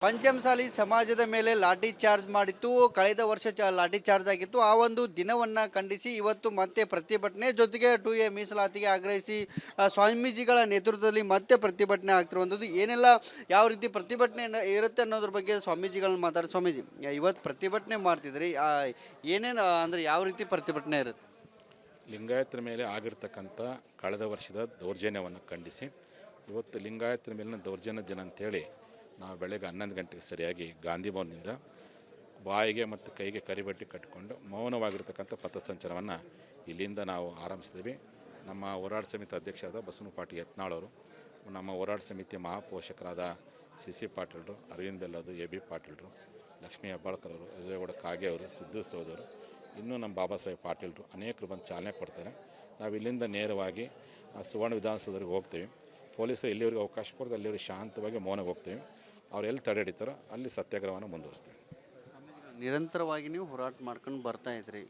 ಪಂಚಮಸಾಲಿ ಸಮಾಜದ ಮೇಲೆ ಲಾಠಿ ಚಾರ್ಜ್ ಮಾಡಿತ್ತು. ಕಳೆದ ವರ್ಷ ಲಾಠಿ ಚಾರ್ಜ್ ಆಗಿತ್ತು. ಆ ಒಂದು ದಿನವನ್ನು ಖಂಡಿಸಿ ಇವತ್ತು ಮತ್ತೆ ಪ್ರತಿಭಟನೆ ಜೊತೆಗೆ 2A ಮೀಸಲಾತಿಗೆ ಆಗ್ರಹಿಸಿ ಸ್ವಾಮೀಜಿಗಳ ನೇತೃತ್ವದಲ್ಲಿ ಮತ್ತೆ ಪ್ರತಿಭಟನೆ ಆಗ್ತಿರುವಂಥದ್ದು. ಏನೆಲ್ಲ ಯಾವ ರೀತಿ ಪ್ರತಿಭಟನೆ ಇರುತ್ತೆ ಅನ್ನೋದ್ರ ಬಗ್ಗೆ ಸ್ವಾಮೀಜಿಗಳನ್ನ ಮಾತಾಡಿ. ಸ್ವಾಮೀಜಿ, ಇವತ್ತು ಪ್ರತಿಭಟನೆ ಮಾಡ್ತಿದ್ರಿ, ಏನೇನು ಅಂದರೆ ಯಾವ ರೀತಿ ಪ್ರತಿಭಟನೆ ಇರುತ್ತೆ? ಲಿಂಗಾಯತರ ಮೇಲೆ ಆಗಿರ್ತಕ್ಕಂಥ ಕಳೆದ ವರ್ಷದ ದೌರ್ಜನ್ಯವನ್ನು ಖಂಡಿಸಿ ಇವತ್ತು ಲಿಂಗಾಯತರ ಮೇಲಿನ ದೌರ್ಜನ್ಯ ದಿನ ಅಂತೇಳಿ ನಾವು ಬೆಳಗ್ಗೆ 11 ಗಂಟೆಗೆ ಸರಿಯಾಗಿ ಗಾಂಧಿ ಭವನದಿಂದ ಬಾಯಿಗೆ ಮತ್ತು ಕೈಗೆ ಕರಿಬಟ್ಟಿ ಕಟ್ಟಿಕೊಂಡು ಮೌನವಾಗಿರ್ತಕ್ಕಂಥ ಪಥಸಂಚಲನವನ್ನು ಇಲ್ಲಿಂದ ನಾವು ಆರಂಭಿಸಿದ್ವಿ. ನಮ್ಮ ಹೋರಾಟ ಸಮಿತಿ ಅಧ್ಯಕ್ಷರಾದ ಬಸವನ ಪಾಟೀಲ್ ಯತ್ನಾಳ್ ಅವರು, ನಮ್ಮ ಹೋರಾಟ ಸಮಿತಿ ಮಹಾಪೋಷಕರಾದ ಸಿ ಪಾಟೀಲ್ರು, ಅರವಿಂದ್ ಬೆಲ್ಲದು, AB ಪಾಟೀಲ್ರು, ಲಕ್ಷ್ಮೀ ಹೆಬ್ಬಾಳ್ಕರ್ ಅವರು, ವಿಜಯಗೌಡ ಕಾಗೆ ಅವರು, ಸಿದ್ದು ಸೋದರು, ಇನ್ನೂ ನಮ್ಮ ಬಾಬಾ ಸಾಹೇಬ್ ಪಾಟೀಲ್ರು ಅನೇಕರು ಬಂದು ಚಾಲನೆ ಕೊಡ್ತಾರೆ. ನಾವು ಇಲ್ಲಿಂದ ನೇರವಾಗಿ ಸುವರ್ಣ ವಿಧಾನಸೌಧರಿಗೆ ಹೋಗ್ತೀವಿ. ಪೊಲೀಸರು ಎಲ್ಲಿವರೆಗೂ ಅವಕಾಶ ಕೊಡ್ತಾರೆ ಅಲ್ಲಿವರೆಗೆ ಶಾಂತವಾಗಿ ಮೌನಗೆ ಹೋಗ್ತೀವಿ. ಅವ್ರು ಎಲ್ಲಿ ತಡೆ ಹಿಡಿತಾರೋ ಅಲ್ಲಿ ಸತ್ಯಾಗ್ರಹವನ್ನು ಮುಂದುವರಿಸ್ತೀವಿ. ನಿರಂತರವಾಗಿ ನೀವು ಹೋರಾಟ ಮಾಡ್ಕೊಂಡು ಬರ್ತಾ ಇದ್ರಿ.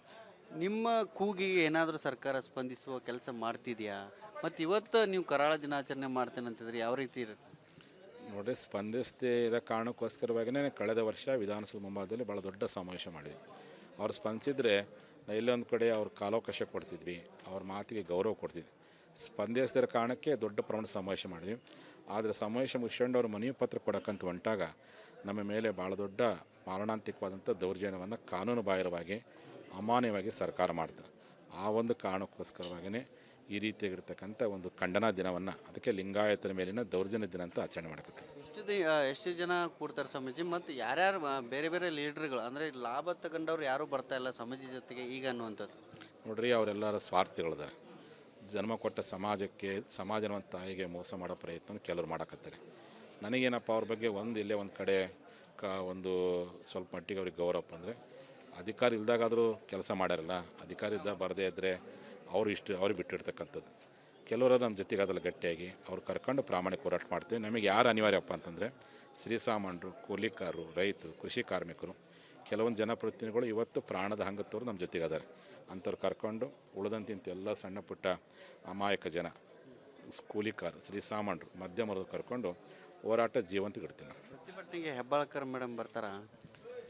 ನಿಮ್ಮ ಕೂಗಿಗೆ ಏನಾದರೂ ಸರ್ಕಾರ ಸ್ಪಂದಿಸುವ ಕೆಲಸ ಮಾಡ್ತಿದೆಯಾ? ಮತ್ತು ಇವತ್ತು ನೀವು ಕರಾಳ ದಿನಾಚರಣೆ ಮಾಡ್ತೇನೆ ಅಂತಿದ್ರಿ, ಯಾವ ರೀತಿ ಇರುತ್ತೆ ನೋಡಿರಿ? ಸ್ಪಂದಿಸದೇ ಇರೋ ಕಾರಣಕ್ಕೋಸ್ಕರವಾಗಿಯೇ ಕಳೆದ ವರ್ಷ ವಿಧಾನಸೌಧ ಮುಂಭಾಗದಲ್ಲಿ ಭಾಳ ದೊಡ್ಡ ಸಮಾವೇಶ ಮಾಡಿದ್ವಿ. ಅವ್ರು ಸ್ಪಂದಿಸಿದ್ರೆ ಎಲ್ಲೊಂದು ಕಡೆ ಅವ್ರ ಕಾಲಾವಕಾಶ ಕೊಡ್ತಿದ್ವಿ, ಅವ್ರ ಮಾತಿಗೆ ಗೌರವ ಕೊಡ್ತಿದ್ವಿ. ಸ್ಪಂದಿಸದಿರೋ ಕಾರಣಕ್ಕೆ ದೊಡ್ಡ ಪ್ರಮಾಣದ ಸಮಾವೇಶ ಮಾಡಿದ್ವಿ. ಆದರೆ ಸಮಾವೇಶ ಮುಗಿಸ್ಕೊಂಡು ಅವ್ರು ಮನವಿ ಪತ್ರ ಕೊಡೋಕ್ಕಂತ ಹೊಂಟಾಗ ನಮ್ಮ ಮೇಲೆ ಭಾಳ ದೊಡ್ಡ ಮಾರಣಾಂತಿಕವಾದಂಥ ದೌರ್ಜನ್ಯವನ್ನು ಕಾನೂನು ಬಾಹಿರವಾಗಿ ಅಮಾನ್ಯವಾಗಿ ಸರ್ಕಾರ ಮಾಡ್ತಾರೆ. ಆ ಒಂದು ಕಾರಣಕ್ಕೋಸ್ಕರವಾಗಿಯೇ ಈ ರೀತಿಯಾಗಿರ್ತಕ್ಕಂಥ ಒಂದು ಖಂಡನಾ ದಿನವನ್ನು, ಅದಕ್ಕೆ ಲಿಂಗಾಯತರ ಮೇಲಿನ ದೌರ್ಜನ್ಯ ದಿನ ಅಂತ ಆಚರಣೆ ಮಾಡಕತ್ತೀವಿ. ಎಷ್ಟು ಜನ ಕೂಡ್ತಾರೆ ಸ್ವಾಮೀಜಿ? ಮತ್ತು ಯಾರ್ಯಾರು ಬೇರೆ ಬೇರೆ ಲೀಡ್ರ್ಗಳು ಅಂದರೆ ಲಾಭ ತಗೊಂಡವ್ರು ಯಾರೂ ಬರ್ತಾ ಇಲ್ಲ ಸ್ವಾಮೀಜಿ ಜೊತೆಗೆ ಈಗ ಅನ್ನುವಂಥದ್ದು? ನೋಡ್ರಿ, ಅವರೆಲ್ಲರ ಸ್ವಾರ್ಥಿಗಳಿದ್ದಾರೆ. ಜನ್ಮ ಕೊಟ್ಟ ಸಮಾಜಕ್ಕೆ, ಸಮಾಜನ ಒಂದು ತಾಯಿಗೆ ಮೋಸ ಮಾಡೋ ಪ್ರಯತ್ನ ಕೆಲವರು ಮಾಡಕತ್ತಾರೆ. ನನಗೇನಪ್ಪ ಅವ್ರ ಬಗ್ಗೆ ಇಲ್ಲೇ ಒಂದು ಕಡೆ ಒಂದು ಸ್ವಲ್ಪ ಮಟ್ಟಿಗೆ ಅವ್ರಿಗೆ ಗೌರವ ಅಂದರೆ, ಅಧಿಕಾರ ಇಲ್ದಾಗಾದರೂ ಕೆಲಸ ಮಾಡ್ಯಾರಲ್ಲ, ಅಧಿಕಾರ ಇದ್ದಾಗ ಬರದೇ ಇದ್ದರೆ ಅವ್ರಿಗೆ ಬಿಟ್ಟಿರ್ತಕ್ಕಂಥದ್ದು. ಕೆಲವರು ನಮ್ಮ ಜೊತೆಗೆ ಅದೆಲ್ಲ ಗಟ್ಟಿಯಾಗಿ ಅವ್ರು ಕರ್ಕೊಂಡು ಪ್ರಾಮಾಣಿಕ ಹೋರಾಟ ಮಾಡ್ತೀವಿ. ನಮಗೆ ಯಾರು ಅನಿವಾರ್ಯಪ್ಪ ಅಂತಂದರೆ ಶ್ರೀಸಾಮಾನ್ಯರು, ಕೂಲಿಕಾರರು, ರೈತರು, ಕೃಷಿ ಕಾರ್ಮಿಕರು, ಕೆಲವೊಂದು ಜನಪ್ರತಿನಿಧಿಗಳು ಇವತ್ತು ಪ್ರಾಣದ ಹಂಗತ್ತವರು ನಮ್ಮ ಜೊತೆಗೆ ಅದಾರೆ. ಅಂಥವ್ರು ಕರ್ಕೊಂಡು ಉಳಿದಂತಿಂತ ಎಲ್ಲ ಸಣ್ಣ ಪುಟ್ಟ ಅಮಾಯಕ ಜನ, ಕೂಲಿಕಾರ, ಶ್ರೀಸಾಮಾನ್ಯರು, ಮಧ್ಯಮರು ಕರ್ಕೊಂಡು ಹೋರಾಟ ಜೀವಂತಗಿಡ್ತೀವಿ. ಪ್ರತಿಭಟನೆಗೆ ಹೆಬ್ಬಾಳ್ಕರ್ ಮೇಡಮ್ ಬರ್ತಾರಾ?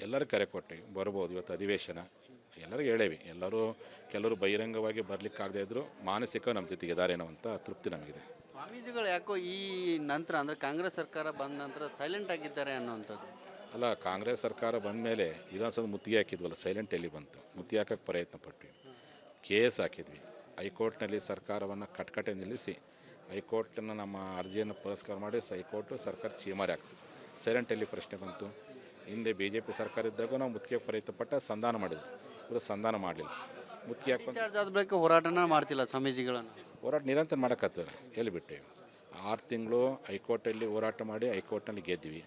ಎಲ್ಲರೂ ಕರೆ ಕೊಟ್ಟಿವಿ, ಬರ್ಬೋದು. ಇವತ್ತು ಅಧಿವೇಶನ ಎಲ್ಲರಿಗೂ ಹೇಳೇವಿ. ಕೆಲವರು ಬಹಿರಂಗವಾಗಿ ಬರಲಿಕ್ಕಾಗದೇ ಇದ್ದರೂ ಮಾನಸಿಕ ನಮ್ಮ ಜೊತೆಗೆ ಇದ್ದಾರೇನೋ ಅಂತ ತೃಪ್ತಿ ನಮಗಿದೆ. ಸ್ವಾಮೀಜಿಗಳು ಯಾಕೋ ಈ ನಂತರ ಅಂದರೆ ಕಾಂಗ್ರೆಸ್ ಸರ್ಕಾರ ಬಂದ ನಂತರ ಸೈಲೆಂಟ್ ಆಗಿದ್ದಾರೆ ಅನ್ನೋವಂಥದ್ದು? ಅಲ್ಲ, ಕಾಂಗ್ರೆಸ್ ಸರ್ಕಾರ ಬಂದ ಮೇಲೆ ವಿಧಾನಸೌಧ ಮುತ್ತಿಗೆ ಹಾಕಿದ್ವಲ್ಲ, ಸೈಲೆಂಟ್ ಎಲ್ಲಿ ಬಂತು? ಮುತ್ತಿಗೆ ಹಾಕೋಕ್ಕೆ ಪ್ರಯತ್ನ ಪಟ್ವಿ, ಕೇಸ್ ಹಾಕಿದ್ವಿ. ಹೈಕೋರ್ಟ್ನಲ್ಲಿ ಸರ್ಕಾರವನ್ನು ಕಟ್ಕಟೆ ನಿಲ್ಲಿಸಿ ಹೈಕೋರ್ಟನ್ನು ನಮ್ಮ ಅರ್ಜಿಯನ್ನು ಪುರಸ್ಕಾರ ಮಾಡಿ ಹೈಕೋರ್ಟು ಸರ್ಕಾರ ಚೀಮಾರಿ ಆಗ್ತದೆ. ಸೈಲೆಂಟ್ ಎಲ್ಲಿ ಪ್ರಶ್ನೆ ಬಂತು? ಹಿಂದೆ BJP ಸರ್ಕಾರ ಇದ್ದಾಗ ನಾವು ಮುತ್ತಿಗೆ ಪ್ರಯತ್ನ ಪಟ್ಟ ಸಂಧಾನ ಮಾಡಿದ್ವಿ. ಇವರು ಸಂಧಾನ ಮಾಡಲಿಲ್ಲ. ಮುತ್ತಿಗೆ ಹಾಕೊಂಡು ಚಾರ್ಜ್ ಆದ ಬಳಿಕ ಹೋರಾಟನ ಮಾಡ್ತಿಲ್ಲ ಸ್ವಾಮೀಜಿಗಳನ್ನು. ಹೋರಾಟ ನಿರಂತರ ಮಾಡೋಕ್ಕತ್ತವ್ರೆ. ಎಲ್ಲಿ ಬಿಟ್ಟೇವಿ? 6 ತಿಂಗಳು ಹೈಕೋರ್ಟಲ್ಲಿ ಹೋರಾಟ ಮಾಡಿ ಹೈಕೋರ್ಟ್ನಲ್ಲಿ ಗೆದ್ದಿವಿ.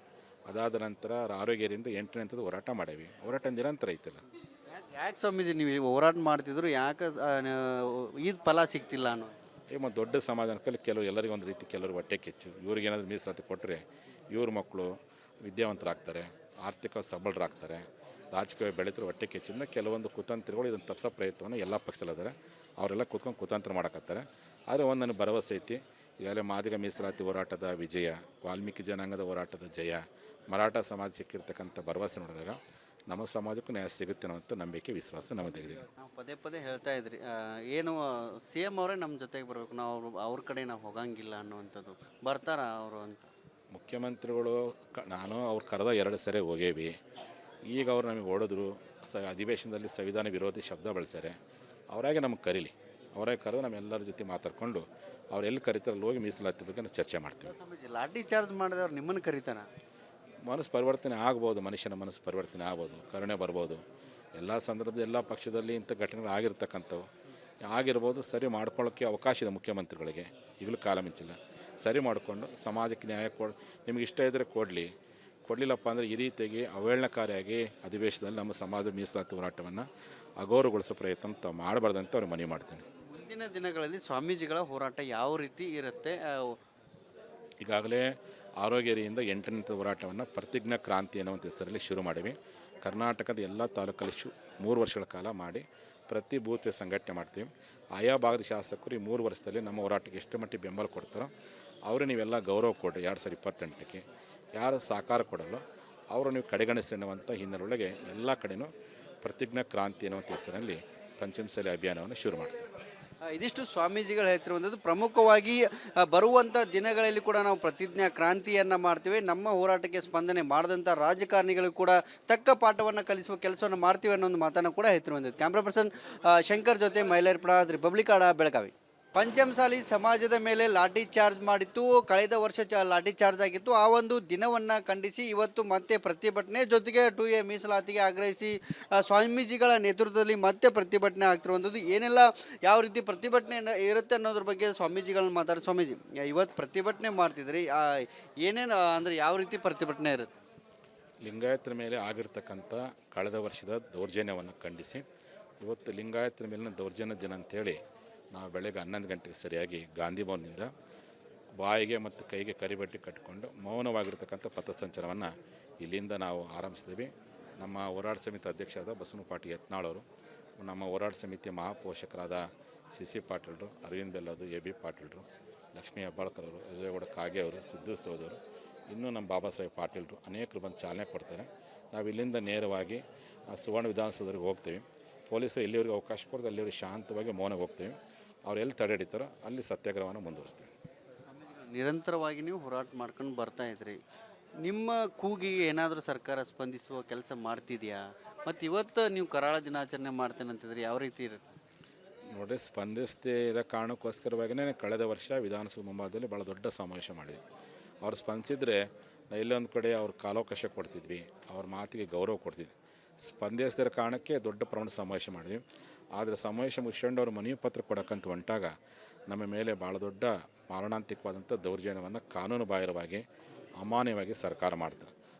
ಅದಾದ ನಂತರ ಆರೋಗ್ಯರಿಂದ 8ನೇ ಹಂತದ ಹೋರಾಟ ಮಾಡೇವಿ. ಹೋರಾಟ ನಿರಂತರ ಐತಲ್ಲ. ಯಾಕೆ ಸ್ವಾಮೀಜಿ ನೀವು ಹೋರಾಟ ಮಾಡ್ತಿದ್ರು, ಯಾಕೆ ಇದು ಫಲ ಸಿಗ್ತಿಲ್ಲ ಅನ್ನೋ? ಮತ್ತು ದೊಡ್ಡ ಸಮಾಧಾನಕ್ಕಲ್ಲಿ ಕೆಲವು ಎಲ್ಲರಿಗೂ ಒಂದು ರೀತಿ, ಕೆಲವರು ಹೊಟ್ಟೆ ಕಿಚ್ಚು. ಇವ್ರಿಗೇನಾದರೂ ಮೀಸಲಾತಿ ಕೊಟ್ಟರೆ ಇವ್ರ ಮಕ್ಕಳು ವಿದ್ಯಾವಂತರಾಗ್ತಾರೆ, ಆರ್ಥಿಕ ಸಬಲರಾಗ್ತಾರೆ, ರಾಜಕೀಯ ಬೆಳೀತಾರೆ. ಹೊಟ್ಟೆ ಕಿಚ್ಚಿಂದ ಕೆಲವೊಂದು ಕುತಂತ್ರಿಗಳು ಇದನ್ನು ತಪ್ಪಿಸೋ ಪ್ರಯತ್ನವನ್ನು ಎಲ್ಲ ಪಕ್ಷದಲ್ಲಿದ್ದಾರೆ. ಅವರೆಲ್ಲ ಕೂತ್ಕೊಂಡು ಕುತಂತ್ರ ಮಾಡಕತ್ತಾರೆ. ಆದರೆ ಒಂದು ನನಗೆ ಭರವಸೆ ಐತಿ, ಈಗಾಗಲೇ ಮಾದಿಗ ಮೀಸಲಾತಿ ಹೋರಾಟದ ವಿಜಯ, ವಾಲ್ಮೀಕಿ ಜನಾಂಗದ ಹೋರಾಟದ ಜಯ, ಮರಾಠ ಸಮಾಜ ಸಿಕ್ಕಿರ್ತಕ್ಕಂಥ ಭರವಸೆ ನೋಡಿದಾಗ ನಮ್ಮ ಸಮಾಜಕ್ಕೂ ನ್ಯಾಯ ಸಿಗುತ್ತೆ ಅನ್ನೋಂಥ ನಂಬಿಕೆ, ವಿಶ್ವಾಸ ನಮ್ಮದಿದೆ. ನಾವು ಪದೇ ಹೇಳ್ತಾ ಇದ್ರಿ, ಏನು CM ಅವರೇ ನಮ್ಮ ಜೊತೆಗೆ ಬರಬೇಕು, ನಾವು ಅವ್ರ ಕಡೆ ನಾವು ಹೋಗಂಗಿಲ್ಲ ಅನ್ನುವಂಥದ್ದು. ಬರ್ತಾರಾ ಅವರು ಅಂತ? ಮುಖ್ಯಮಂತ್ರಿಗಳು ನಾನು ಅವ್ರು ಕರೆದ 2 ಸರಿ ಹೋಗೇವಿ. ಈಗ ಅವ್ರು ನಮಗೆ ಹೊಡೆದ್ರು, ಅಧಿವೇಶನದಲ್ಲಿ ಸಂವಿಧಾನ ವಿರೋಧಿ ಶಬ್ದ ಬಳಸ್ಯಾರೆ. ಅವರಾಗೆ ನಮಗೆ ಕರೀಲಿ, ಅವರಾಗೆ ಕರೆದು ನಮ್ಮೆಲ್ಲರ ಜೊತೆ ಮಾತಾಡ್ಕೊಂಡು ಅವ್ರು ಎಲ್ಲಿ ಕರೀತಾರಲ್ಲಿ ಹೋಗಿ ಮೀಸಲಾತಿ ಬಗ್ಗೆ ನಾವು ಚರ್ಚೆ ಮಾಡ್ತೀವಿ. ಸ್ವಾಮೀಜಿ, ಲಾಠಿ ಚಾರ್ಜ್ ಮಾಡಿದವ್ರು ನಿಮ್ಮನ್ನು ಕರೀತಾನ? ಮನಸ್ಸು ಪರಿವರ್ತನೆ ಆಗ್ಬೋದು, ಮನುಷ್ಯನ ಮನಸ್ಸು ಪರಿವರ್ತನೆ ಆಗ್ಬೋದು, ಕರುಣೆ ಬರ್ಬೋದು. ಎಲ್ಲ ಸಂದರ್ಭದಲ್ಲಿ ಎಲ್ಲ ಪಕ್ಷದಲ್ಲಿ ಇಂಥ ಘಟನೆಗಳು ಆಗಿರ್ತಕ್ಕಂಥವು ಆಗಿರ್ಬೋದು. ಸರಿ ಮಾಡ್ಕೊಳ್ಳೋಕ್ಕೆ ಅವಕಾಶ ಇದೆ ಮುಖ್ಯಮಂತ್ರಿಗಳಿಗೆ. ಈಗಲೂ ಕಾಲ ಮಿಂಚಿಲ್ಲ. ಸರಿ ಮಾಡಿಕೊಂಡು ಸಮಾಜಕ್ಕೆ ನ್ಯಾಯ ನಿಮಗೆ ಇಷ್ಟ ಇದ್ದರೆ ಕೊಡಲಿಲ್ಲಪ್ಪ ಅಂದರೆ ಈ ರೀತಿಯಾಗಿ ಅವಹೇಳನಕಾರಿಯಾಗಿ ಅಧಿವೇಶನದಲ್ಲಿ ನಮ್ಮ ಸಮಾಜದ ಮೀಸಲಾತಿ ಹೋರಾಟವನ್ನು ಅಗೌರವಗೊಳಿಸೋ ಪ್ರಯತ್ನ ತಾವು ಮಾಡಬಾರ್ದಂತ ಅವ್ರಿಗೆ ಮನವಿ ಮಾಡ್ತೀನಿ. ಮುಂದಿನ ದಿನಗಳಲ್ಲಿ ಸ್ವಾಮೀಜಿಗಳ ಹೋರಾಟ ಯಾವ ರೀತಿ ಇರುತ್ತೆ? ಈಗಾಗಲೇ ಆರೋಗ್ಯರಿಯಿಂದ 8ನೇ ಹಂತದ ಹೋರಾಟವನ್ನು ಪ್ರತಿಜ್ಞಾ ಕ್ರಾಂತಿ ಅನ್ನುವಂಥ ಹೆಸರಲ್ಲಿ ಶುರು ಮಾಡಿವಿ. ಕರ್ನಾಟಕದ ಎಲ್ಲ ತಾಲೂಕಲ್ಲಿ 3 ವರ್ಷಗಳ ಕಾಲ ಮಾಡಿ ಪ್ರತಿ ಬೂತ್ಗೆ ಸಂಘಟನೆ ಮಾಡ್ತೀವಿ. ಆಯಾ ಭಾಗದ ಶಾಸಕರು ಈ 3 ವರ್ಷದಲ್ಲಿ ನಮ್ಮ ಹೋರಾಟಕ್ಕೆ ಎಷ್ಟು ಮಟ್ಟಿಗೆ ಬೆಂಬಲ ಕೊಡ್ತಾರೋ ಅವರು ನೀವೆಲ್ಲ ಗೌರವ ಕೊಡ್ರಿ. 2028ಕ್ಕೆ ಯಾರು ಸಹಕಾರ ಕೊಡಲ್ಲ ಅವರು ನೀವು ಕಡೆಗಣಿಸಿ ಎನ್ನುವಂಥ ಹಿನ್ನೆಲೆಯೊಳಗೆ ಎಲ್ಲ ಕಡೆಯೂ ಪ್ರತಿಜ್ಞಾ ಕ್ರಾಂತಿ ಅನ್ನುವಂಥ ಹೆಸರಿನಲ್ಲಿ ಪಂಚಮಸಾಲಿ ಅಭಿಯಾನವನ್ನು ಶುರು ಮಾಡ್ತೀವಿ. ಇದಿಷ್ಟು ಸ್ವಾಮೀಜಿಗಳು ಹೇಳ್ತಿರುವಂಥದ್ದು. ಪ್ರಮುಖವಾಗಿ ಬರುವಂಥ ದಿನಗಳಲ್ಲಿ ಕೂಡ ನಾವು ಪ್ರತಿಜ್ಞಾ ಕ್ರಾಂತಿಯನ್ನು ಮಾಡ್ತೀವಿ. ನಮ್ಮ ಹೋರಾಟಕ್ಕೆ ಸ್ಪಂದನೆ ಮಾಡಿದಂಥ ರಾಜಕಾರಣಿಗಳಿಗೂ ಕೂಡ ತಕ್ಕ ಪಾಠವನ್ನು ಕಲಿಸುವ ಕೆಲಸವನ್ನು ಮಾಡ್ತೀವಿ ಅನ್ನೋ ಒಂದು ಮಾತನ್ನು ಕೂಡ ಹೇಳ್ತಿರುವಂಥದ್ದು. ಕ್ಯಾಮ್ರಾ ಪರ್ಸನ್ ಶಂಕರ್ ಜೊತೆ ಮೈಲಾರಪುರ, ರಿಪಬ್ಲಿಕ್ ಕನ್ನಡ, ಬೆಳಗಾವಿ. ಪಂಚಮಸಾಲಿ ಸಮಾಜದ ಮೇಲೆ ಲಾಠಿ ಚಾರ್ಜ್ ಮಾಡಿತ್ತು. ಕಳೆದ ವರ್ಷ ಲಾಠಿ ಚಾರ್ಜ್ ಆಗಿತ್ತು. ಆ ಒಂದು ದಿನವನ್ನು ಖಂಡಿಸಿ ಇವತ್ತು ಮತ್ತೆ ಪ್ರತಿಭಟನೆ, ಜೊತೆಗೆ 2A ಮೀಸಲಾತಿಗೆ ಆಗ್ರಹಿಸಿ ಸ್ವಾಮೀಜಿಗಳ ನೇತೃತ್ವದಲ್ಲಿ ಮತ್ತೆ ಪ್ರತಿಭಟನೆ ಆಗ್ತಿರುವಂಥದ್ದು. ಏನೆಲ್ಲ ಯಾವ ರೀತಿ ಪ್ರತಿಭಟನೆ ಇರುತ್ತೆ ಅನ್ನೋದ್ರ ಬಗ್ಗೆ ಸ್ವಾಮೀಜಿಗಳನ್ನ ಮಾತಾಡಿ. ಸ್ವಾಮೀಜಿ, ಇವತ್ತು ಪ್ರತಿಭಟನೆ ಮಾಡ್ತಿದ್ರಿ, ಏನೇನು ಅಂದರೆ ಯಾವ ರೀತಿ ಪ್ರತಿಭಟನೆ ಇರುತ್ತೆ? ಲಿಂಗಾಯತರ ಮೇಲೆ ಆಗಿರ್ತಕ್ಕಂಥ ಕಳೆದ ವರ್ಷದ ದೌರ್ಜನ್ಯವನ್ನು ಖಂಡಿಸಿ ಇವತ್ತು ಲಿಂಗಾಯತರ ಮೇಲಿನ ದೌರ್ಜನ್ಯ ದಿನ ಅಂಥೇಳಿ ನಾವು ಬೆಳಗ್ಗೆ 11 ಗಂಟೆಗೆ ಸರಿಯಾಗಿ ಗಾಂಧಿ ಭವನದಿಂದ ಬಾಯಿಗೆ ಮತ್ತು ಕೈಗೆ ಕರಿಬಟ್ಟೆ ಕಟ್ಟಿಕೊಂಡು ಮೌನವಾಗಿರ್ತಕ್ಕಂಥ ಪಥಸಂಚಲನವನ್ನು ಇಲ್ಲಿಂದ ನಾವು ಆರಂಭಿಸಿದ್ವಿ. ನಮ್ಮ ಹೋರಾಟ ಸಮಿತಿ ಅಧ್ಯಕ್ಷರಾದ ಬಸವನ ಪಾಟೀಲ್ ಯತ್ನಾಳ್ ಅವರು, ನಮ್ಮ ಹೋರಾಟ ಸಮಿತಿಯ ಮಹಾಪೋಷಕರಾದ ಸಿ ಪಾಟೀಲ್ರು, ಅರವಿಂದ್ ಬೆಲ್ಲದು, AB ಪಾಟೀಲ್ರು, ಲಕ್ಷ್ಮೀ ಹೆಬ್ಬಾಳ್ಕರ್ ಅವರು, ವಿಜಯಗೌಡ ಕಾಗೆ ಅವರು, ಸಿದ್ದು ಸೋದವರು, ಇನ್ನೂ ನಮ್ಮ ಬಾಬಾ ಸಾಹೇಬ್ ಪಾಟೀಲ್ರು ಅನೇಕರು ಬಂದು ಚಾಲನೆ ಕೊಡ್ತಾರೆ. ನಾವು ಇಲ್ಲಿಂದ ನೇರವಾಗಿ ಸುವರ್ಣ ವಿಧಾನಸೌಧರಿಗೆ ಹೋಗ್ತೀವಿ. ಪೊಲೀಸರು ಎಲ್ಲಿವರೆಗೆ ಅವಕಾಶ ಕೊಡ್ತಾರೆ ಅಲ್ಲಿವರೆಗೆ ಶಾಂತವಾಗಿ ಮೌನಗೆ ಹೋಗ್ತೀವಿ. ಅವ್ರು ಎಲ್ಲಿ ತಡೆ ಹಿಡಿತಾರೋ ಅಲ್ಲಿ ಸತ್ಯಾಗ್ರಹವನ್ನು ಮುಂದುವರಿಸ್ತೀವಿ. ನಿರಂತರವಾಗಿ ನೀವು ಹೋರಾಟ ಮಾಡ್ಕೊಂಡು ಬರ್ತಾ ಇದ್ರಿ. ನಿಮ್ಮ ಕೂಗಿಗೆ ಏನಾದರೂ ಸರ್ಕಾರ ಸ್ಪಂದಿಸುವ ಕೆಲಸ ಮಾಡ್ತಿದೆಯಾ? ಮತ್ತು ಇವತ್ತು ನೀವು ಕರಾಳ ದಿನಾಚರಣೆ ಮಾಡ್ತೇನೆ ಅಂತಿದ್ರಿ, ಯಾವ ರೀತಿ ಇರುತ್ತೆ? ನೋಡಿರಿ, ಸ್ಪಂದಿಸದೇ ಇರೋ ಕಾರಣಕ್ಕೋಸ್ಕರವಾಗಿಯೇ ಕಳೆದ ವರ್ಷ ವಿಧಾನಸೌಧ ಮುಂಭಾಗದಲ್ಲಿ ಭಾಳ ದೊಡ್ಡ ಸಮಾವೇಶ ಮಾಡಿದ್ವಿ. ಅವ್ರು ಸ್ಪಂದಿಸಿದ್ರೆ ಎಲ್ಲೊಂದು ಕಡೆ ಅವ್ರ ಕಾಲಾವಕಾಶ ಕೊಡ್ತಿದ್ವಿ, ಅವ್ರ ಮಾತಿಗೆ ಗೌರವ ಕೊಡ್ತಿದ್ವಿ. ಸ್ಪಂದಿಸದಿರೋ ಕಾರಣಕ್ಕೆ ದೊಡ್ಡ ಪ್ರಮಾಣದ ಸಮಾವೇಶ ಮಾಡಿದ್ವಿ. ಆದರೆ ಸಮಾವೇಶ ಮುಗಿಸ್ಕೊಂಡು ಅವ್ರು ಮನವಿ ಪತ್ರ ಕೊಡೋಕ್ಕಂತ ಹೊಂಟಾಗ ನಮ್ಮ ಮೇಲೆ ಭಾಳ ದೊಡ್ಡ ಮಾರಣಾಂತಿಕವಾದಂಥ ದೌರ್ಜನ್ಯವನ್ನು ಕಾನೂನು ಬಾಹಿರವಾಗಿ ಅಮಾನ್ಯವಾಗಿ ಸರ್ಕಾರ ಮಾಡ್ತಾರೆ.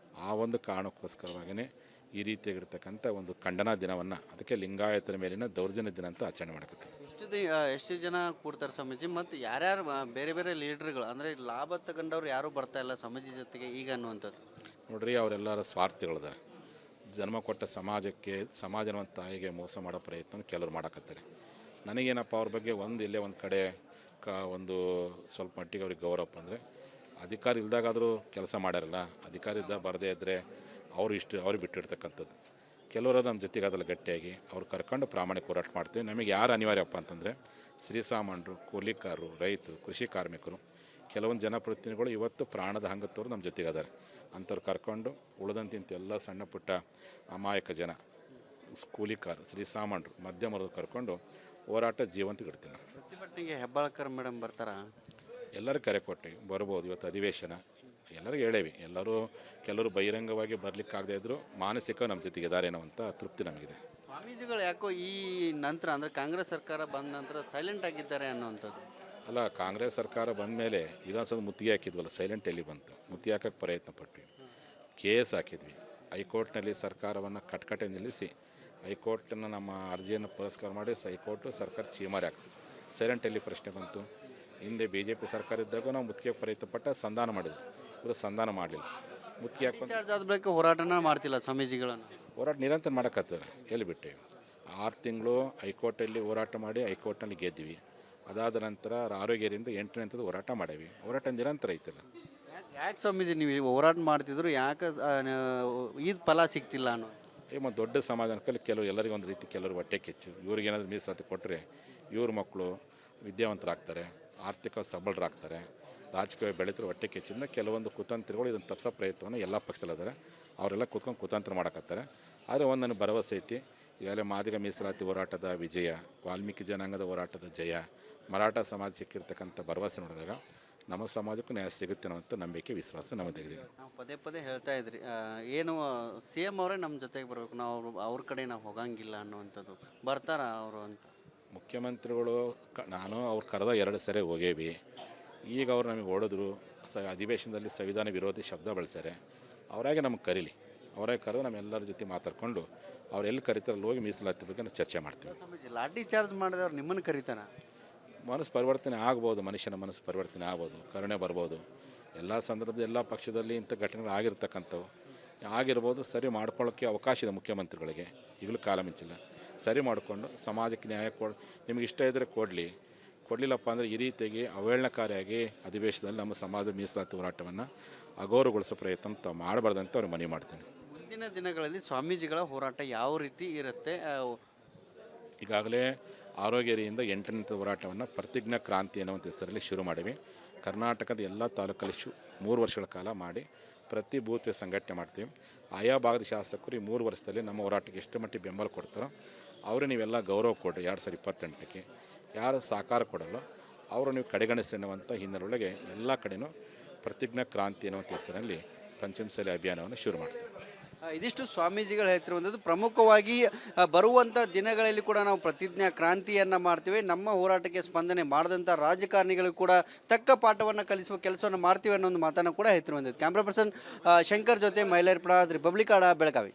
ಆ ಒಂದು ಕಾರಣಕ್ಕೋಸ್ಕರವಾಗಿಯೇ ಈ ರೀತಿಯಾಗಿರ್ತಕ್ಕಂಥ ಒಂದು ಖಂಡನಾ ದಿನವನ್ನು, ಅದಕ್ಕೆ ಲಿಂಗಾಯತರ ಮೇಲಿನ ದೌರ್ಜನ್ಯ ದಿನ ಅಂತ ಆಚರಣೆ ಮಾಡಕತ್ತೀವಿ. ಎಷ್ಟು ಜನ ಕೂಡ್ತಾರೆ ಸ್ವಾಮೀಜಿ? ಮತ್ತು ಯಾರ್ಯಾರು ಬೇರೆ ಬೇರೆ ಲೀಡ್ರ್ಗಳು ಅಂದರೆ ಲಾಭ ತಗೊಂಡವ್ರು ಯಾರೂ ಬರ್ತಾ ಇಲ್ಲ ಸ್ವಾಮೀಜಿ ಜೊತೆಗೆ ಈಗ ಅನ್ನುವಂಥದ್ದು? ನೋಡ್ರಿ, ಅವರೆಲ್ಲರ ಸ್ವಾರ್ಥಿಗಳಿದ್ದಾರೆ. ಜನ್ಮ ಕೊಟ್ಟ ಸಮಾಜನ ಒಂದು ತಾಯಿಗೆ ಮೋಸ ಮಾಡೋ ಪ್ರಯತ್ನ ಕೆಲವರು ಮಾಡಕತ್ತಾರೆ. ನನಗೇನಪ್ಪ ಅವ್ರ ಬಗ್ಗೆ ಇಲ್ಲೇ ಒಂದು ಕಡೆ ಒಂದು ಸ್ವಲ್ಪ ಮಟ್ಟಿಗೆ ಅವ್ರಿಗೆ ಗೌರವ ಅಂದರೆ, ಅಧಿಕಾರ ಇಲ್ದಾಗಾದರೂ ಕೆಲಸ ಮಾಡ್ಯಾರಲ್ಲ, ಅಧಿಕಾರ ಇದ್ದಾಗ ಬರದೇ ಇದ್ದರೆ ಅವ್ರಿಗೆ ಬಿಟ್ಟಿರ್ತಕ್ಕಂಥದ್ದು. ಕೆಲವರು ನಮ್ಮ ಜೊತೆಗೆ ಅದೆಲ್ಲ ಗಟ್ಟಿಯಾಗಿ ಅವ್ರು ಕರ್ಕೊಂಡು ಪ್ರಾಮಾಣಿಕ ಹೋರಾಟ ಮಾಡ್ತೀವಿ. ನಮಗೆ ಯಾರು ಅನಿವಾರ್ಯಪ್ಪ ಅಂತಂದರೆ ಶ್ರೀಸಾಮಾನ್ಯರು, ಕೂಲಿಕಾರರು, ರೈತರು, ಕೃಷಿ ಕಾರ್ಮಿಕರು, ಕೆಲವೊಂದು ಜನಪ್ರತಿನಿಧಿಗಳು ಇವತ್ತು ಪ್ರಾಣದ ಹಂಗತ್ತವರು ನಮ್ಮ ಜೊತೆಗೆ ಅದಾರೆ. ಅಂಥವ್ರು ಕರ್ಕೊಂಡು ಉಳಿದಂತಿಂತ ಎಲ್ಲ ಸಣ್ಣ ಪುಟ್ಟ ಅಮಾಯಕ ಜನ, ಕೂಲಿಕಾರ, ಶ್ರೀಸಾಮಾನ್ಯರು, ಮಧ್ಯಮರು ಕರ್ಕೊಂಡು ಹೋರಾಟ ಜೀವಂತಗಿಡ್ತೀವಿ. ಪ್ರತಿಭಟನೆಗೆ ಹೆಬ್ಬಾಳ್ಕರ್ ಮೇಡಮ್ ಬರ್ತಾರಾ? ಎಲ್ಲರೂ ಕರೆ ಕೊಟ್ಟಿವಿ, ಬರ್ಬೋದು. ಇವತ್ತು ಅಧಿವೇಶನ ಎಲ್ಲರಿಗೂ ಹೇಳೇವಿ. ಕೆಲವರು ಬಹಿರಂಗವಾಗಿ ಬರಲಿಕ್ಕಾಗದೇ ಇದ್ದರೂ ಮಾನಸಿಕ ನಮ್ಮ ಜೊತೆಗೆ ಇದ್ದಾರೇನೋ ಅಂತ ತೃಪ್ತಿ ನಮಗಿದೆ. ಸ್ವಾಮೀಜಿಗಳು ಯಾಕೋ ಈ ನಂತರ ಅಂದರೆ ಕಾಂಗ್ರೆಸ್ ಸರ್ಕಾರ ಬಂದ ನಂತರ ಸೈಲೆಂಟ್ ಆಗಿದ್ದಾರೆ ಅನ್ನೋವಂಥದ್ದು? ಅಲ್ಲ, ಕಾಂಗ್ರೆಸ್ ಸರ್ಕಾರ ಬಂದ ಮೇಲೆ ವಿಧಾನಸೌಧ ಮುತ್ತಿಗೆ ಹಾಕಿದ್ವಲ್ಲ, ಸೈಲೆಂಟ್ ಎಲ್ಲಿ ಬಂತು? ಮುತ್ತಿಗೆ ಹಾಕೋಕ್ಕೆ ಪ್ರಯತ್ನ ಪಟ್ವಿ, ಕೇಸ್ ಹಾಕಿದ್ವಿ. ಹೈಕೋರ್ಟ್ನಲ್ಲಿ ಸರ್ಕಾರವನ್ನು ಕಟ್ಕಟೆ ನಿಲ್ಲಿಸಿ ಹೈಕೋರ್ಟನ್ನು ನಮ್ಮ ಅರ್ಜಿಯನ್ನು ಪುರಸ್ಕಾರ ಮಾಡಿ ಹೈಕೋರ್ಟು ಸರ್ಕಾರ ಚೀಮಾರಿ ಆಗ್ತದೆ. ಸೈಲೆಂಟ್ ಎಲ್ಲಿ ಪ್ರಶ್ನೆ ಬಂತು? ಹಿಂದೆ BJP ಸರ್ಕಾರ ಇದ್ದಾಗ ನಾವು ಮುತ್ತಿಗೆ ಪ್ರಯತ್ನ ಪಟ್ಟ ಸಂಧಾನ ಮಾಡಿದ್ವಿ. ಇವರು ಸಂಧಾನ ಮಾಡಲಿಲ್ಲ. ಮುತ್ತಿಗೆ ಹಾಕೊಂಡು ಚಾರ್ಜ್ ಆದ ಬಳಿಕ ಹೋರಾಟನ ಮಾಡ್ತಿಲ್ಲ ಸ್ವಾಮೀಜಿಗಳನ್ನು. ಹೋರಾಟ ನಿರಂತರ ಮಾಡೋಕ್ಕತ್ತವ್ರೆ. ಎಲ್ಲಿ ಬಿಟ್ಟೇವಿ? 6 ತಿಂಗಳು ಹೈಕೋರ್ಟಲ್ಲಿ ಹೋರಾಟ ಮಾಡಿ ಹೈಕೋರ್ಟ್ನಲ್ಲಿ ಗೆದ್ದಿವಿ. ಅದಾದ ನಂತರ ಆರೋಗ್ಯರಿಂದ 8ನೇ ಹಂತದ ಹೋರಾಟ ಮಾಡೇವಿ. ಹೋರಾಟ ನಿರಂತರ ಐತಲ್ಲ. ಯಾಕೆ ಸ್ವಾಮೀಜಿ ನೀವು ಹೋರಾಟ ಮಾಡ್ತಿದ್ರು, ಯಾಕೆ ಇದು ಫಲ ಸಿಗ್ತಿಲ್ಲ ಅನ್ನೋ? ಮತ್ತು ದೊಡ್ಡ ಸಮಾಧಾನಕ್ಕಲ್ಲಿ ಎಲ್ಲರಿಗೂ ಒಂದು ರೀತಿ ಕೆಲವರು ಹೊಟ್ಟೆ ಕಿಚ್ಚು. ಇವ್ರಿಗೇನಾದರೂ ಮೀಸಲಾತಿ ಕೊಟ್ಟರೆ ಇವ್ರ ಮಕ್ಕಳು ವಿದ್ಯಾವಂತರಾಗ್ತಾರೆ, ಆರ್ಥಿಕ ಸಬಲರಾಗ್ತಾರೆ, ರಾಜಕೀಯ ಬೆಳೀತಾರೆ. ಹೊಟ್ಟೆ ಕಿಚ್ಚಿಂದ ಕೆಲವೊಂದು ಕುತಂತ್ರಿಗಳು ಇದನ್ನು ತಪ್ಪಿಸೋ ಪ್ರಯತ್ನವನ್ನು ಎಲ್ಲ ಪಕ್ಷದಲ್ಲಿದ್ದಾರೆ. ಅವರೆಲ್ಲ ಕೂತ್ಕೊಂಡು ಕುತಂತ್ರ ಮಾಡಕತ್ತಾರೆ. ಆದರೆ ಒಂದು ನನಗೆ ಭರವಸೆ ಐತಿ, ಈಗಾಗಲೇ ಮಾದಿಗ ಮೀಸಲಾತಿ ಹೋರಾಟದ ವಿಜಯ, ವಾಲ್ಮೀಕಿ ಜನಾಂಗದ ಹೋರಾಟದ ಜಯ, ಮರಾಠ ಸಮಾಜ ಸಿಕ್ಕಿರ್ತಕ್ಕಂಥ ಭರವಸೆ ನೋಡಿದಾಗ ನಮ್ಮ ಸಮಾಜಕ್ಕೂ ನ್ಯಾಯ ಸಿಗುತ್ತೆ ಅನ್ನೋಂಥ ನಂಬಿಕೆ, ವಿಶ್ವಾಸ ನಮ್ಮದಿದೆ. ನಾವು ಪದೇ ಹೇಳ್ತಾ ಇದ್ರಿ, ಏನು CM ಅವರೇ ನಮ್ಮ ಜೊತೆಗೆ ಬರಬೇಕು, ನಾವು ಅವ್ರ ಕಡೆ ನಾವು ಹೋಗಂಗಿಲ್ಲ ಅನ್ನುವಂಥದ್ದು. ಬರ್ತಾರಾ ಅವರು ಅಂತ? ಮುಖ್ಯಮಂತ್ರಿಗಳು ನಾನು ಅವ್ರು ಕರೆದ 2 ಸರಿ ಹೋಗೇವಿ. ಈಗ ಅವ್ರು ನಮಗೆ ಹೊಡೆದ್ರು, ಅಧಿವೇಶನದಲ್ಲಿ ಸಂವಿಧಾನ ವಿರೋಧಿ ಶಬ್ದ ಬಳಸ್ಯಾರೆ. ಅವರಾಗೆ ನಮಗೆ ಕರೀಲಿ, ಅವರಾಗೆ ಕರೆದು ನಮ್ಮೆಲ್ಲರ ಜೊತೆ ಮಾತಾಡ್ಕೊಂಡು ಅವ್ರು ಎಲ್ಲಿ ಕರೀತಾರಲ್ಲಿ ಹೋಗಿ ಮೀಸಲಾತಿ ಬಗ್ಗೆ ನಾವು ಚರ್ಚೆ ಮಾಡ್ತೀವಿ. ಸ್ವಾಮೀಜಿ, ಲಾಠಿ ಚಾರ್ಜ್ ಮಾಡಿದವ್ರು ನಿಮ್ಮನ್ನು ಕರೀತಾರ? ಮನಸ್ಸು ಪರಿವರ್ತನೆ ಆಗ್ಬೋದು, ಮನುಷ್ಯನ ಮನಸ್ಸು ಪರಿವರ್ತನೆ ಆಗ್ಬೋದು, ಕರುಣೆ ಬರ್ಬೋದು. ಎಲ್ಲ ಸಂದರ್ಭದಲ್ಲಿ ಎಲ್ಲ ಪಕ್ಷದಲ್ಲಿ ಇಂಥ ಘಟನೆಗಳು ಆಗಿರ್ತಕ್ಕಂಥವು ಆಗಿರ್ಬೋದು. ಸರಿ ಮಾಡ್ಕೊಳ್ಳೋಕ್ಕೆ ಅವಕಾಶ ಇದೆ ಮುಖ್ಯಮಂತ್ರಿಗಳಿಗೆ. ಈಗಲೂ ಕಾಲ ಮಿಂಚಿಲ್ಲ. ಸರಿ ಮಾಡಿಕೊಂಡು ಸಮಾಜಕ್ಕೆ ನ್ಯಾಯ ನಿಮಗೆ ಇಷ್ಟ ಇದ್ದರೆ ಕೊಡಲಿಲ್ಲಪ್ಪ ಅಂದರೆ ಈ ರೀತಿಯಾಗಿ ಅವಹೇಳನಕಾರಿಯಾಗಿ ಅಧಿವೇಶನದಲ್ಲಿ ನಮ್ಮ ಸಮಾಜದ ಮೀಸಲಾತಿ ಹೋರಾಟವನ್ನು ಅಗೌರವಗೊಳಿಸೋ ಪ್ರಯತ್ನ ತಾವು ಮಾಡಬಾರ್ದಂತ ಅವ್ರಿಗೆ ಮನವಿ ಮಾಡ್ತೀನಿ. ಮುಂದಿನ ದಿನಗಳಲ್ಲಿ ಸ್ವಾಮೀಜಿಗಳ ಹೋರಾಟ ಯಾವ ರೀತಿ ಇರುತ್ತೆ? ಈಗಾಗಲೇ ಆರೋಗ್ಯರಿಯಿಂದ 8ನೇ ಹೋರಾಟವನ್ನು ಪ್ರತಿಜ್ಞಾ ಕ್ರಾಂತಿ ಅನ್ನುವಂಥ ಹೆಸರಲ್ಲಿ ಶುರು ಮಾಡಿವಿ. ಕರ್ನಾಟಕದ ಎಲ್ಲ ತಾಲೂಕಲ್ಲಿ 3 ವರ್ಷಗಳ ಕಾಲ ಮಾಡಿ ಪ್ರತಿ ಬೂತ್ಗೆ ಸಂಘಟನೆ ಮಾಡ್ತೀವಿ. ಆಯಾ ಭಾಗದ ಶಾಸಕರು ಈ 3 ವರ್ಷದಲ್ಲಿ ನಮ್ಮ ಹೋರಾಟಕ್ಕೆ ಎಷ್ಟು ಮಟ್ಟಿಗೆ ಬೆಂಬಲ ಕೊಡ್ತಾರೋ ಅವರು ನೀವೆಲ್ಲ ಗೌರವ ಕೊಡ್ರಿ. 2028ಕ್ಕೆ ಯಾರು ಸಹಕಾರ ಕೊಡಲ್ಲ ಅವರು ನೀವು ಕಡೆಗಣಿಸಿ ಅನ್ನುವಂಥ ಹಿನ್ನೆಲೆಯೊಳಗೆ ಎಲ್ಲ ಕಡೆಯೂ ಪ್ರತಿಜ್ಞಾ ಕ್ರಾಂತಿ ಅನ್ನುವಂಥ ಹೆಸರಲ್ಲಿ ಪಂಚಮಸಾಲಿ ಅಭಿಯಾನವನ್ನು ಶುರು ಮಾಡ್ತೀವಿ. ಇದಿಷ್ಟು ಸ್ವಾಮೀಜಿಗಳು ಹೇಳ್ತಿರುವಂಥದ್ದು. ಪ್ರಮುಖವಾಗಿ ಬರುವಂಥ ದಿನಗಳಲ್ಲಿ ಕೂಡ ನಾವು ಪ್ರತಿಜ್ಞಾ ಕ್ರಾಂತಿಯನ್ನು ಮಾಡ್ತೀವಿ. ನಮ್ಮ ಹೋರಾಟಕ್ಕೆ ಸ್ಪಂದನೆ ಮಾಡಿದಂಥ ರಾಜಕಾರಣಿಗಳಿಗೂ ಕೂಡ ತಕ್ಕ ಪಾಠವನ್ನು ಕಲಿಸುವ ಕೆಲಸವನ್ನು ಮಾಡ್ತೀವಿ ಅನ್ನೋ ಒಂದು ಮಾತನ್ನು ಕೂಡ ಹೇಳ್ತಿರುವಂಥದ್ದು. ಕ್ಯಾಮ್ರಾ ಪರ್ಸನ್ ಶಂಕರ್ ಜೊತೆ ಮೈಲಾರಪುರ, ರಿಪಬ್ಲಿಕ್ ಕನ್ನಡ, ಬೆಳಗಾವಿ.